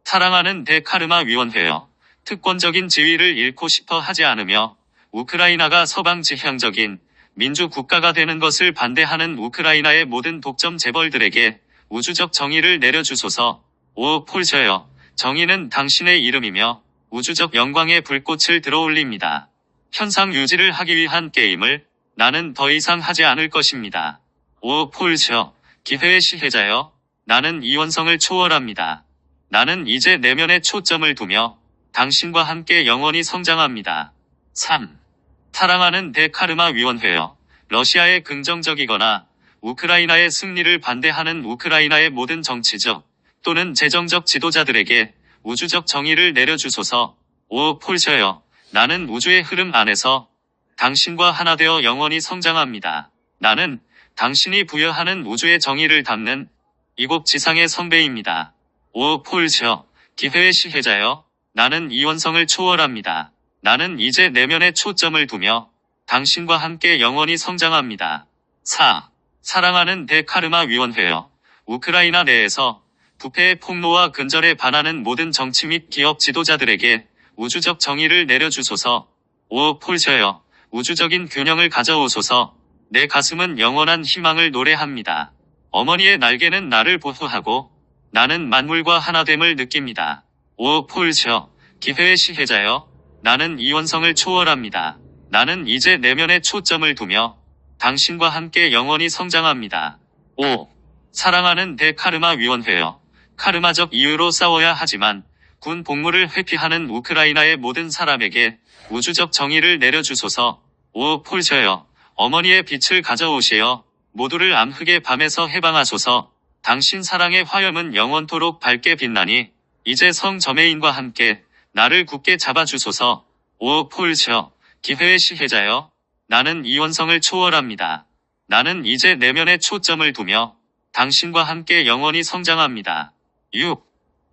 사랑하는 대카르마 위원회여. 특권적인 지위를 잃고 싶어 하지 않으며 우크라이나가 서방 지향적인 민주 국가가 되는 것을 반대하는 우크라이나의 모든 독점 재벌들에게 우주적 정의를 내려주소서. 오 폴셔여, 정의는 당신의 이름이며 우주적 영광의 불꽃을 들어올립니다. 현상 유지를 하기 위한 게임을 나는 더 이상 하지 않을 것입니다. 오 폴셔, 기회의 시혜자여, 나는 이원성을 초월합니다. 나는 이제 내면에 초점을 두며 당신과 함께 영원히 성장합니다. 3. 사랑하는 대카르마 위원회여, 러시아의 긍정적이거나 우크라이나의 승리를 반대하는 우크라이나의 모든 정치적 또는 재정적 지도자들에게 우주적 정의를 내려주소서. 오 폴셔여, 나는 우주의 흐름 안에서 당신과 하나 되어 영원히 성장합니다. 나는 당신이 부여하는 우주의 정의를 담는 이곳 지상의 선배입니다. 오 폴셔, 기회의 시혜자여, 나는 이원성을 초월합니다. 나는 이제 내면에 초점을 두며 당신과 함께 영원히 성장합니다. 4. 사랑하는 대카르마 위원회여, 우크라이나 내에서 부패의 폭로와 근절에 반하는 모든 정치 및 기업 지도자들에게 우주적 정의를 내려주소서. 오 폴셔여, 우주적인 균형을 가져오소서. 내 가슴은 영원한 희망을 노래합니다. 어머니의 날개는 나를 보호하고 나는 만물과 하나됨을 느낍니다. 오 폴셔, 기회의 시혜자여, 나는 이원성을 초월합니다. 나는 이제 내면에 초점을 두며 당신과 함께 영원히 성장합니다. 5. 사랑하는 대카르마 위원회여, 카르마적 이유로 싸워야 하지만 군 복무를 회피하는 우크라이나의 모든 사람에게 우주적 정의를 내려주소서. 오 폴셔여, 어머니의 빛을 가져오시어 모두를 암흑의 밤에서 해방하소서. 당신 사랑의 화염은 영원토록 밝게 빛나니 이제 성 저메인과 함께 나를 굳게 잡아주소서. 오 폴셔, 기회의 시혜자여, 나는 이원성을 초월합니다. 나는 이제 내면에 초점을 두며 당신과 함께 영원히 성장합니다. 6.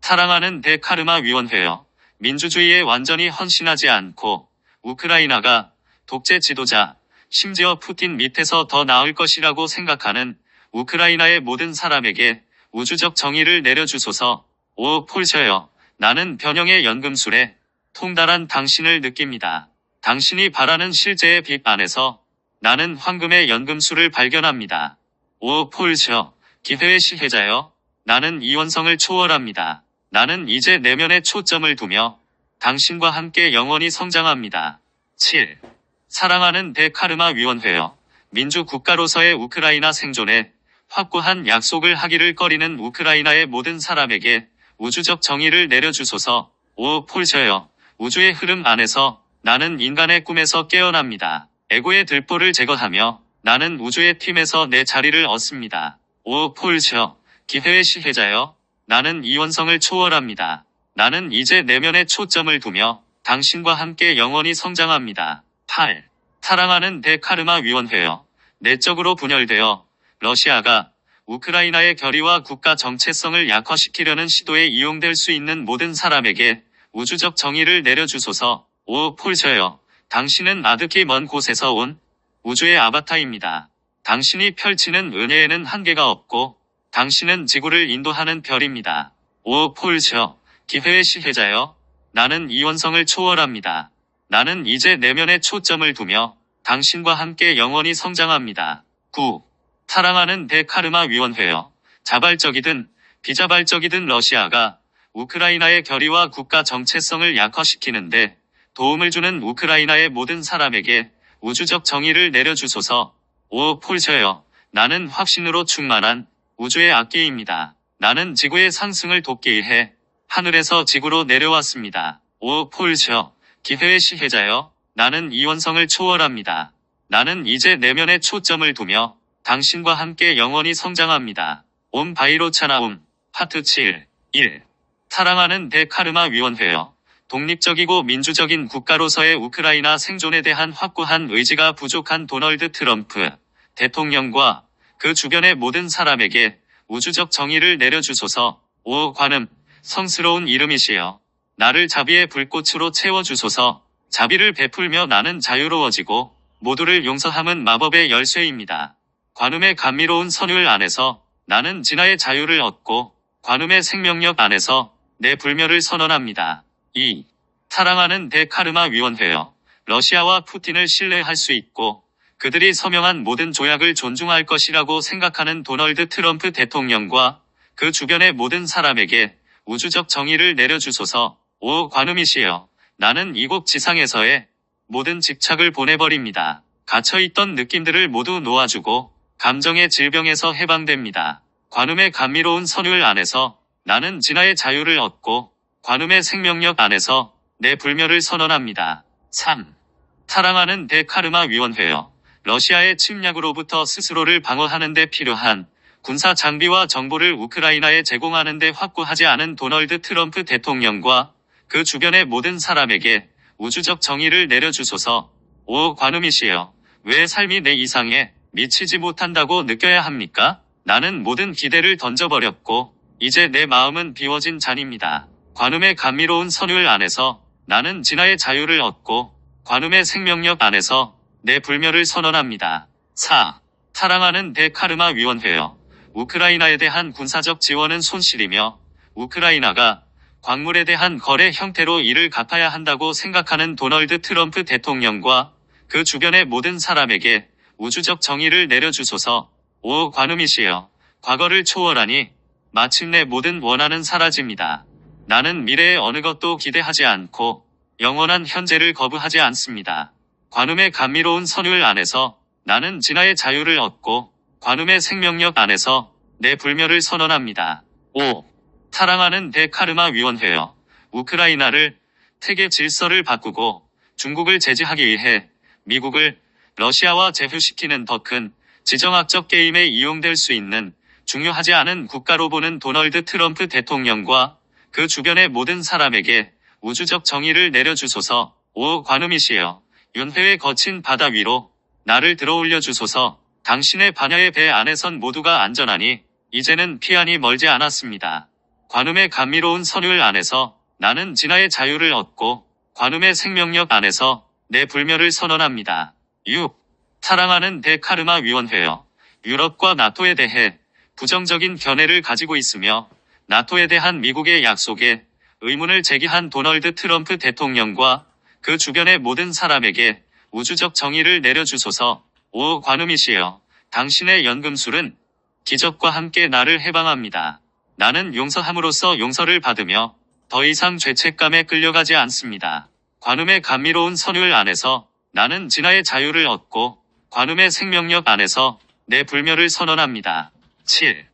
사랑하는 대카르마 위원회여, 민주주의에 완전히 헌신하지 않고 우크라이나가 독재 지도자, 심지어 푸틴 밑에서 더 나을 것이라고 생각하는 우크라이나의 모든 사람에게 우주적 정의를 내려주소서. 오 폴셔여, 나는 변형의 연금술에 통달한 당신을 느낍니다. 당신이 바라는 실제의 빛 안에서 나는 황금의 연금술을 발견합니다. 오 폴셔, 기회의 시혜자여, 나는 이원성을 초월합니다. 나는 이제 내면에 초점을 두며 당신과 함께 영원히 성장합니다. 7. 사랑하는 대카르마 위원회여, 민주국가로서의 우크라이나 생존에 확고한 약속을 하기를 꺼리는 우크라이나의 모든 사람에게 우주적 정의를 내려주소서. 오 폴셔여, 우주의 흐름 안에서 나는 인간의 꿈에서 깨어납니다. 에고의 들보를 제거하며 나는 우주의 팀에서 내 자리를 얻습니다. 오 폴셔, 기회의 시혜자여, 나는 이원성을 초월합니다. 나는 이제 내면에 초점을 두며 당신과 함께 영원히 성장합니다. 8. 사랑하는 대카르마 위원회여, 내적으로 분열되어 러시아가 우크라이나의 결의와 국가 정체성을 약화시키려는 시도에 이용될 수 있는 모든 사람에게 우주적 정의를 내려주소서. 오 폴셔여, 당신은 아득히 먼 곳에서 온 우주의 아바타입니다. 당신이 펼치는 은혜에는 한계가 없고 당신은 지구를 인도하는 별입니다. 오 폴셔, 기회의 시혜자여, 나는 이원성을 초월합니다. 나는 이제 내면에 초점을 두며 당신과 함께 영원히 성장합니다. 9. 사랑하는 대카르마 위원회여, 자발적이든 비자발적이든 러시아가 우크라이나의 결의와 국가 정체성을 약화시키는데 도움을 주는 우크라이나의 모든 사람에게 우주적 정의를 내려주소서. 오 폴셔여, 나는 확신으로 충만한 우주의 악기입니다. 나는 지구의 상승을 돕기 위해 하늘에서 지구로 내려왔습니다. 오 폴셔, 기회의 시혜자여, 나는 이원성을 초월합니다. 나는 이제 내면에 초점을 두며 당신과 함께 영원히 성장합니다. 옴 바이로차나움, 파트 7. 1. 사랑하는 대카르마 위원회여, 독립적이고 민주적인 국가로서의 우크라이나 생존에 대한 확고한 의지가 부족한 도널드 트럼프 대통령과 그 주변의 모든 사람에게 우주적 정의를 내려주소서. 오 관음, 성스러운 이름이시여, 나를 자비의 불꽃으로 채워주소서. 자비를 베풀며 나는 자유로워지고 모두를 용서함은 마법의 열쇠입니다. 관음의 감미로운 선율 안에서 나는 진화의 자유를 얻고 관음의 생명력 안에서 내 불멸을 선언합니다. 2. 사랑하는 대카르마 위원회여, 러시아와 푸틴을 신뢰할 수 있고 그들이 서명한 모든 조약을 존중할 것이라고 생각하는 도널드 트럼프 대통령과 그 주변의 모든 사람에게 우주적 정의를 내려주소서. 오 관음이시여, 나는 이곳 지상에서의 모든 집착을 보내버립니다. 갇혀있던 느낌들을 모두 놓아주고 감정의 질병에서 해방됩니다. 관음의 감미로운 선율 안에서 나는 진화의 자유를 얻고 관음의 생명력 안에서 내 불멸을 선언합니다. 3. 사랑하는 대카르마 위원회여, 러시아의 침략으로부터 스스로를 방어하는 데 필요한 군사 장비와 정보를 우크라이나에 제공하는 데 확고하지 않은 도널드 트럼프 대통령과 그 주변의 모든 사람에게 우주적 정의를 내려주소서. 오 관음이시여, 왜 삶이 내 이상에 미치지 못한다고 느껴야 합니까? 나는 모든 기대를 던져버렸고 이제 내 마음은 비워진 잔입니다. 관음의 감미로운 선율 안에서 나는 진화의 자유를 얻고 관음의 생명력 안에서 내 불멸을 선언합니다. 4. 사랑하는 대카르마 위원회여, 우크라이나에 대한 군사적 지원은 손실이며 우크라이나가 광물에 대한 거래 형태로 이를 갚아야 한다고 생각하는 도널드 트럼프 대통령과 그 주변의 모든 사람에게 우주적 정의를 내려주소서. 오 관음이시여, 과거를 초월하니 마침내 모든 원한은 사라집니다. 나는 미래의 어느 것도 기대하지 않고 영원한 현재를 거부하지 않습니다. 관음의 감미로운 선율 안에서 나는 진화의 자유를 얻고 관음의 생명력 안에서 내 불멸을 선언합니다. 5. 사랑하는 대카르마 위원회여, 우크라이나를 세계 질서를 바꾸고 중국을 제재하기 위해 미국을 러시아와 제휴시키는 더 큰 지정학적 게임에 이용될 수 있는 중요하지 않은 국가로 보는 도널드 트럼프 대통령과 그 주변의 모든 사람에게 우주적 정의를 내려주소서. 오 관음이시여, 윤회의 거친 바다 위로 나를 들어올려 주소서. 당신의 반야의 배 안에선 모두가 안전하니 이제는 피안이 멀지 않았습니다. 관음의 감미로운 선율 안에서 나는 진화의 자유를 얻고 관음의 생명력 안에서 내 불멸을 선언합니다. 6. 사랑하는 대카르마 위원회여, 유럽과 나토에 대해 부정적인 견해를 가지고 있으며 나토에 대한 미국의 약속에 의문을 제기한 도널드 트럼프 대통령과 그 주변의 모든 사람에게 우주적 정의를 내려주소서. 오 관음이시여, 당신의 연금술은 기적과 함께 나를 해방합니다. 나는 용서함으로써 용서를 받으며 더 이상 죄책감에 끌려가지 않습니다. 관음의 감미로운 선율 안에서 나는 진화의 자유를 얻고 관음의 생명력 안에서 내 불멸을 선언합니다. 7.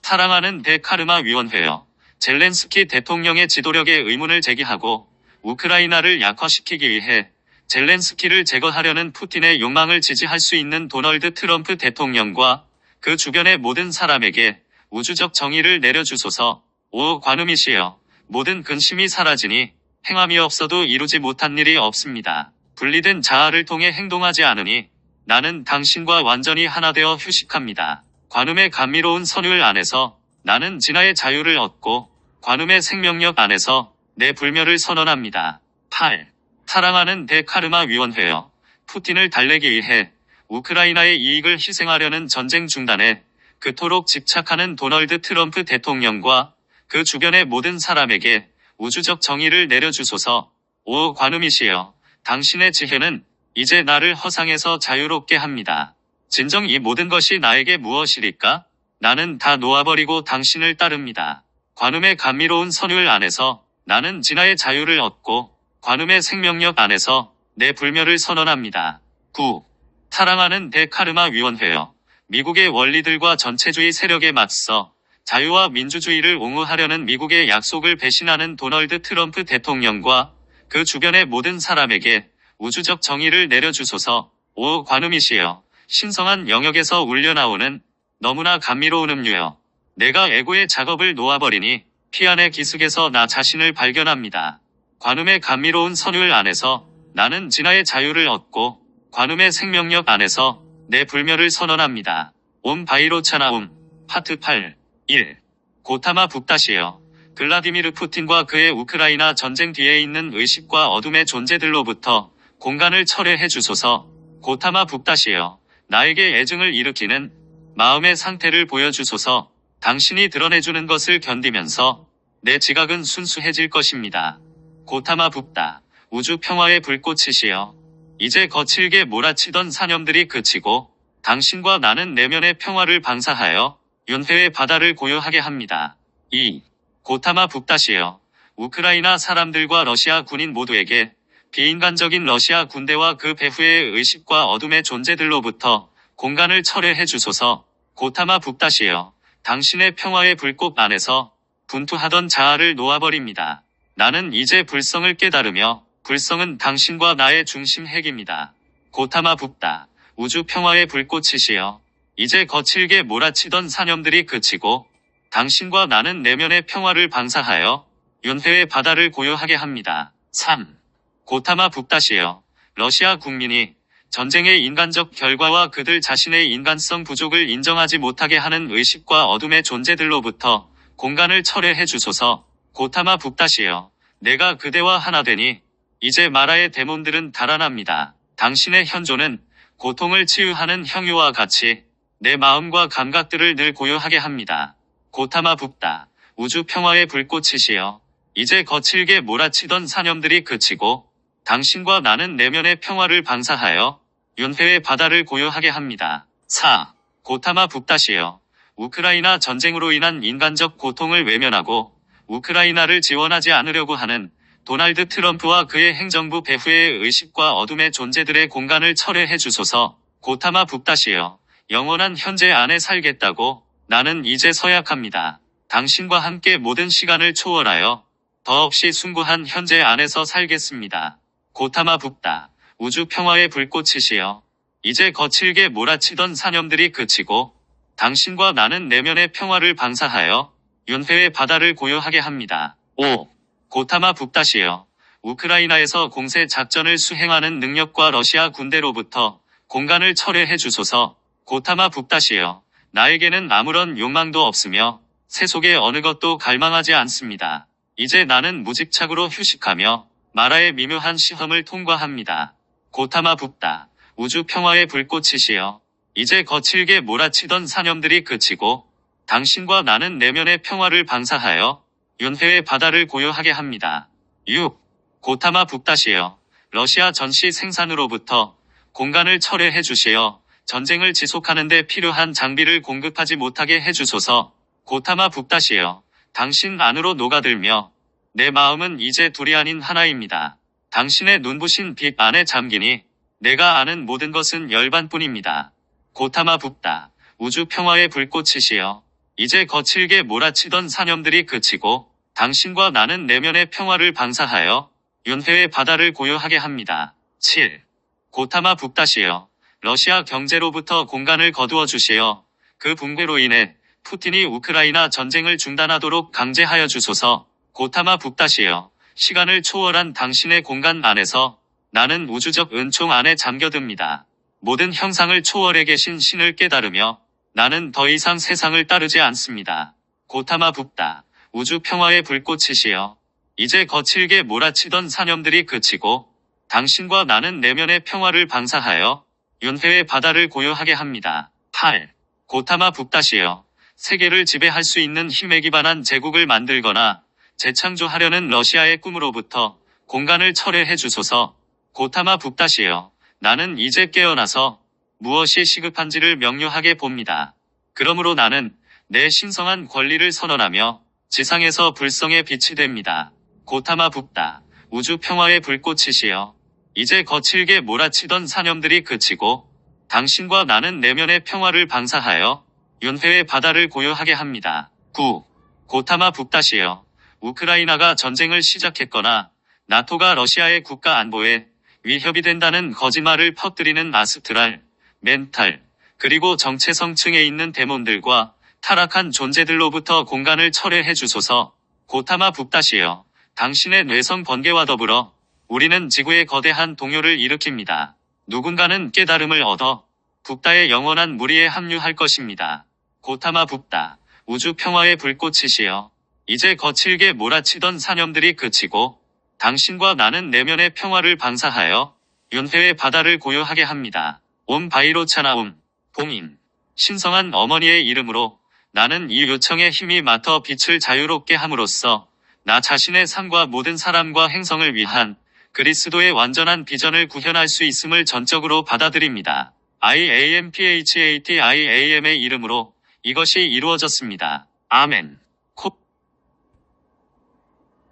사랑하는 대카르마 위원회여, 젤렌스키 대통령의 지도력에 의문을 제기하고 우크라이나를 약화시키기 위해 젤렌스키를 제거하려는 푸틴의 욕망을 지지할 수 있는 도널드 트럼프 대통령과 그 주변의 모든 사람에게 우주적 정의를 내려주소서. 오 관음이시여, 모든 근심이 사라지니 행함이 없어도 이루지 못한 일이 없습니다. 분리된 자아를 통해 행동하지 않으니 나는 당신과 완전히 하나 되어 휴식합니다. 관음의 감미로운 선율 안에서 나는 진화의 자유를 얻고 관음의 생명력 안에서 내 불멸을 선언합니다. 8. 사랑하는 대카르마 위원회여, 푸틴을 달래기 위해 우크라이나의 이익을 희생하려는 전쟁 중단에 그토록 집착하는 도널드 트럼프 대통령과 그 주변의 모든 사람에게 우주적 정의를 내려주소서. 오 관음이시여, 당신의 지혜는 이제 나를 허상에서 자유롭게 합니다. 진정 이 모든 것이 나에게 무엇이리까? 나는 다 놓아버리고 당신을 따릅니다. 관음의 감미로운 선율 안에서 나는 진화의 자유를 얻고 관음의 생명력 안에서 내 불멸을 선언합니다. 9. 사랑하는 대카르마 위원회여, 미국의 원리들과 전체주의 세력에 맞서 자유와 민주주의를 옹호하려는 미국의 약속을 배신하는 도널드 트럼프 대통령과 그 주변의 모든 사람에게 우주적 정의를 내려주소서. 오 관음이시여, 신성한 영역에서 울려나오는 너무나 감미로운 음료여, 내가 애고의 작업을 놓아버리니 피안의 기슭에서 나 자신을 발견합니다. 관음의 감미로운 선율 안에서 나는 진화의 자유를 얻고 관음의 생명력 안에서 내 불멸을 선언합니다. 옴 바이로차나 옴. 파트 8. 1. 고타마 북다시여, 글라디미르 푸틴과 그의 우크라이나 전쟁 뒤에 있는 의식과 어둠의 존재들로부터 공간을 철회해 주소서. 고타마 북다시여, 나에게 애증을 일으키는 마음의 상태를 보여주소서. 당신이 드러내주는 것을 견디면서 내 지각은 순수해질 것입니다. 고타마 북다, 우주 평화의 불꽃이시여, 이제 거칠게 몰아치던 사념들이 그치고 당신과 나는 내면의 평화를 방사하여 윤회의 바다를 고요하게 합니다. 2. 고타마 북다시요. 우크라이나 사람들과 러시아 군인 모두에게 비인간적인 러시아 군대와 그 배후의 의식과 어둠의 존재들로부터 공간을 철회해 주소서. 고타마 북다시요. 당신의 평화의 불꽃 안에서 분투하던 자아를 놓아버립니다. 나는 이제 불성을 깨달으며 불성은 당신과 나의 중심 핵입니다. 고타마 북다. 우주 평화의 불꽃이시여. 이제 거칠게 몰아치던 사념들이 그치고 당신과 나는 내면의 평화를 방사하여 윤회의 바다를 고요하게 합니다. 3. 고타마 북다시여. 러시아 국민이 전쟁의 인간적 결과와 그들 자신의 인간성 부족을 인정하지 못하게 하는 의식과 어둠의 존재들로부터 공간을 철회해 주소서. 고타마 북다시여. 내가 그대와 하나 되니 이제 마라의 데몬들은 달아납니다. 당신의 현존은 고통을 치유하는 형유와 같이 내 마음과 감각들을 늘 고요하게 합니다. 고타마 북다. 우주 평화의 불꽃이시여. 이제 거칠게 몰아치던 사념들이 그치고 당신과 나는 내면의 평화를 방사하여 윤회의 바다를 고요하게 합니다. 4. 고타마 북다시여. 우크라이나 전쟁으로 인한 인간적 고통을 외면하고 우크라이나를 지원하지 않으려고 하는 도널드 트럼프와 그의 행정부 배후의 의식과 어둠의 존재들의 공간을 철회해 주소서. 고타마 북다시여. 영원한 현재 안에 살겠다고 나는 이제 서약합니다. 당신과 함께 모든 시간을 초월하여 더없이 숭고한 현재 안에서 살겠습니다. 고타마 북다. 우주 평화의 불꽃이시여. 이제 거칠게 몰아치던 사념들이 그치고 당신과 나는 내면의 평화를 방사하여 윤회의 바다를 고요하게 합니다. 5. 고타마 북다시여. 우크라이나에서 공세 작전을 수행하는 능력과 러시아 군대로부터 공간을 철회해 주소서. 고타마 북다시여. 나에게는 아무런 욕망도 없으며 세속의 어느 것도 갈망하지 않습니다. 이제 나는 무집착으로 휴식하며 마라의 미묘한 시험을 통과합니다. 고타마 북다. 우주 평화의 불꽃이시여. 이제 거칠게 몰아치던 사념들이 그치고 당신과 나는 내면의 평화를 방사하여 윤회의 바다를 고요하게 합니다. 6. 고타마 북다시여. 러시아 전시 생산으로부터 공간을 철회해 주시어 전쟁을 지속하는 데 필요한 장비를 공급하지 못하게 해주소서. 고타마 북다시여. 당신 안으로 녹아들며 내 마음은 이제 둘이 아닌 하나입니다. 당신의 눈부신 빛 안에 잠기니 내가 아는 모든 것은 열반뿐입니다. 고타마 북다. 우주 평화의 불꽃이시여. 이제 거칠게 몰아치던 사념들이 그치고 당신과 나는 내면의 평화를 방사하여 윤회의 바다를 고요하게 합니다. 7. 고타마 북다시여. 러시아 경제로부터 공간을 거두어 주시어 그 붕괴로 인해 푸틴이 우크라이나 전쟁을 중단하도록 강제하여 주소서. 고타마 북다시여. 시간을 초월한 당신의 공간 안에서 나는 우주적 은총 안에 잠겨듭니다. 모든 형상을 초월해 계신 신을 깨달으며 나는 더 이상 세상을 따르지 않습니다. 고타마 북다. 우주 평화의 불꽃이시여. 이제 거칠게 몰아치던 사념들이 그치고 당신과 나는 내면의 평화를 방사하여 윤회의 바다를 고요하게 합니다. 8. 고타마 북다시여. 세계를 지배할 수 있는 힘에 기반한 제국을 만들거나 재창조하려는 러시아의 꿈으로부터 공간을 철회해 주소서. 고타마 북다시여. 나는 이제 깨어나서 무엇이 시급한지를 명료하게 봅니다. 그러므로 나는 내 신성한 권리를 선언하며 지상에서 불성의 빛이 됩니다. 고타마 북다. 우주 평화의 불꽃이시여. 이제 거칠게 몰아치던 사념들이 그치고 당신과 나는 내면의 평화를 방사하여 윤회의 바다를 고요하게 합니다. 9. 고타마 북다시여. 우크라이나가 전쟁을 시작했거나 나토가 러시아의 국가 안보에 위협이 된다는 거짓말을 퍼뜨리는 아스트랄, 멘탈, 그리고 정체성층에 있는 데몬들과 타락한 존재들로부터 공간을 철회해 주소서. 고타마 북다시여. 당신의 뇌성 번개와 더불어 우리는 지구의 거대한 동요를 일으킵니다. 누군가는 깨달음을 얻어 북다의 영원한 무리에 합류할 것입니다. 고타마 북다. 우주 평화의 불꽃이시여. 이제 거칠게 몰아치던 사념들이 그치고 당신과 나는 내면의 평화를 방사하여 윤회의 바다를 고요하게 합니다. 옴 바이로차나움. 봉인. 신성한 어머니의 이름으로 나는 이 요청에 힘이 맡어 빛을 자유롭게 함으로써 나 자신의 삶과 모든 사람과 행성을 위한 그리스도의 완전한 비전을 구현할 수 있음을 전적으로 받아들입니다. IAMPHATIAM의 이름으로 이것이 이루어졌습니다. 아멘.